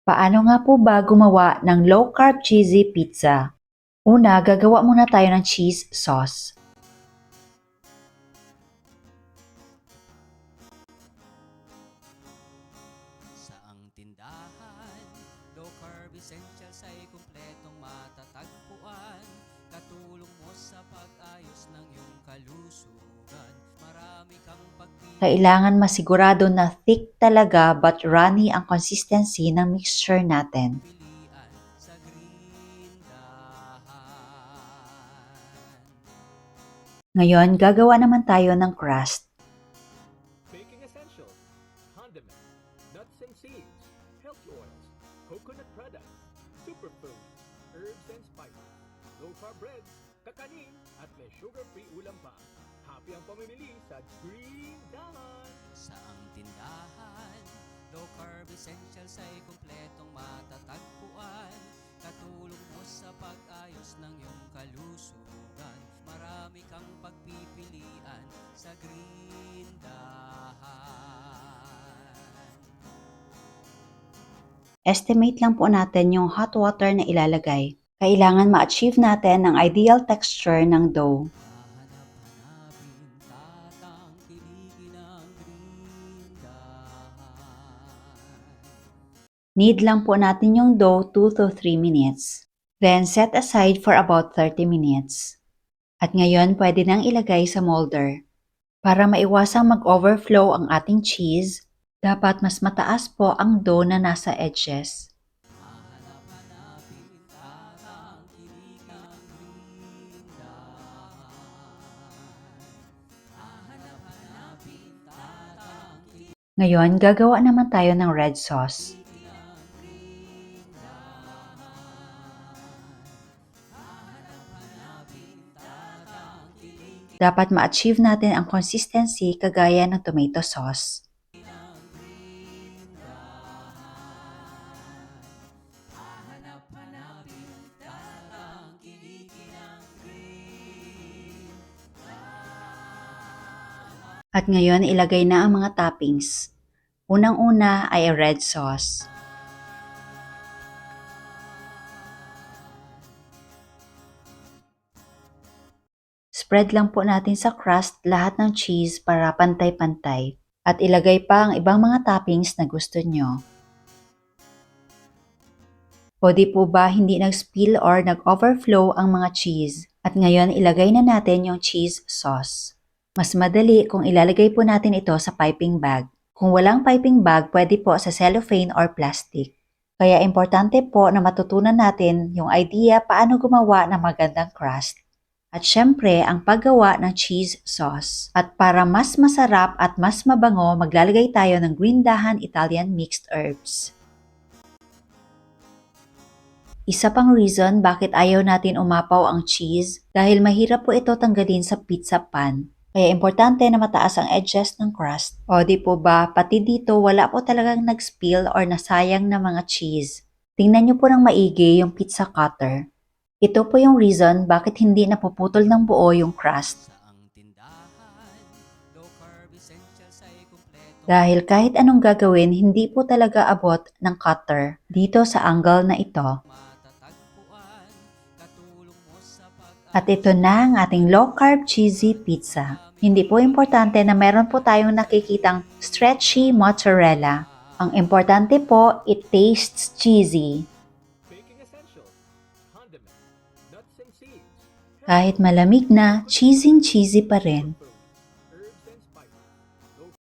Paano nga po ba gumawa ng low-carb cheesy pizza? Una, gagawa muna tayo ng cheese sauce. Saang tindahan, low carb essentials ay kumpletong matatagpuan. Katulong mo sa pag-ayos ng iyong kalusugan. Marami kang Kailangan masigurado na thick talaga but runny ang consistency ng mixture natin. pagpilian sa grindahan. Ngayon, gagawa naman tayo ng crust. Baking essentials, condiments, nuts and seeds, healthy oils, coconut products, superfoods, herbs and spices, low-carb breads, kakanin, at may sugar-free ulam pa. Happy ang pamimili sa Green Dahan! Saang tindahan, low carb essentials ay kumpletong matatagpuan. Katulong mo sa pag-ayos ng iyong kalusugan. Marami kang pagpipilian sa grindahan. Estimate lang po natin yung hot water na ilalagay. Kailangan ma-achieve natin ang ideal texture ng dough. Hahanap-hanapin, tatangkilikin ang grindahan. Need lang po natin yung dough 2 to 3 minutes. Then set aside for about 30 minutes. At ngayon, pwede nang ilagay sa molder. Para maiwasang mag-overflow ang ating cheese, dapat mas mataas po ang dough na nasa edges. Hahanap-hanapin, tatangkilik ang grindahan. Hahanap-hanapin, tatangkilik Ngayon, gagawa naman tayo ng red sauce. ang grindahan. Hahanap-hanapin, tatangkilik Dapat ma-achieve natin ang consistency kagaya ng tomato sauce. ang grindahan. Hahanap-hanapin, tatangkilikin ang grindahan. At ngayon, ilagay na ang mga toppings. Unang-una ay red sauce. Spread lang po natin sa crust lahat ng cheese para pantay-pantay. At ilagay pa ang ibang mga toppings na gusto nyo. O di po ba hindi nag-spill or nag-overflow ang mga cheese? At ngayon, ilagay na natin yung cheese sauce. Mas madali kung ilalagay po natin ito sa piping bag. Kung walang piping bag, pwede po sa cellophane or plastic. Kaya importante po na matutunan natin yung idea paano gumawa ng magandang crust. At syempre, ang paggawa ng cheese sauce. At para mas masarap at mas mabango, maglalagay tayo ng Grindahan Italian Mixed Herbs. Isa pang reason bakit ayaw natin umapaw ang cheese dahil mahirap po ito tanggalin sa pizza pan. Kaya importante na mataas ang edges ng crust. O di po ba, pati dito wala po talagang nag-spill or nasayang na mga cheese. Tingnan nyo po ng maigi yung pizza cutter. Ito po yung reason bakit hindi napuputol ng buo yung crust. Saang tindahan, low carb essentials ay kumpleto Dahil kahit anong gagawin, hindi po talaga abot ng cutter dito sa angle na ito. matatagpuan. Katulong mo sa At ito na ang ating low-carb cheesy pizza. Hindi po importante na meron po tayong nakikitang stretchy mozzarella. Ang importante po, it tastes cheesy. Baking essentials, condiments, nuts and seeds, Kahit malamig na, cheesy pa rin.